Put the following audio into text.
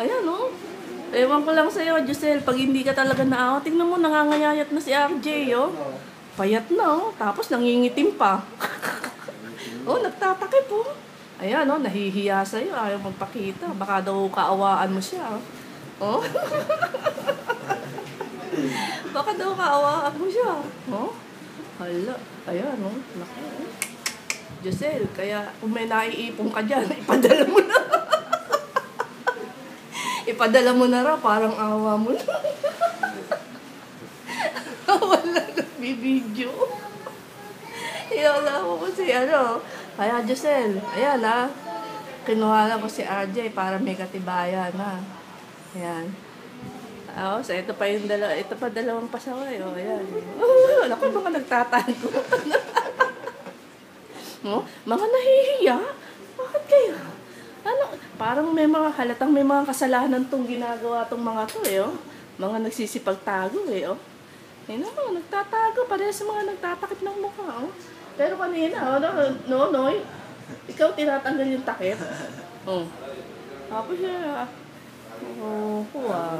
Ayan, oh. Ewan ko lang sa'yo, Giselle, pag hindi ka talaga naawa, tingnan mo, nangangayayat na si RJ, oh. Payat na, oh. Tapos nangingitim pa. Oh, nagtatakip, oh. Ayan, oh, nahihiya sa'yo, ayaw magpakita. Baka daw kaawaan mo siya, oh. Baka daw kaawaan mo siya, oh. Hala, ayan, oh. Laki, oh. Giselle, kaya kung may naiipong ka dyan, ipadala mo na. Ipadala mo na raw, parang awa mo na. Wala nagbibideo. Iwala ko si ano. Kaya Giselle, ayan ha. Kinuha lang ko si RJ para may katibayan ha. Ayan. So ito pa yung ito pa dalawang pasaway. O, ayan. Oh, naku, mga nagtatago. No? Mga nahihiya? Bakit kaya? Ano, parang may mga halatang may mga kasalanan tong ginagawa tong mga to eh, oh. Mga nagsisipagtago eh, oh. Eh naman, nagtatago, pareha sa mga nagtatakip ng mukha, oh. Pero kanina, oh, no, ikaw tinatanggal yung takip. Oh. Tapos siya, kuha.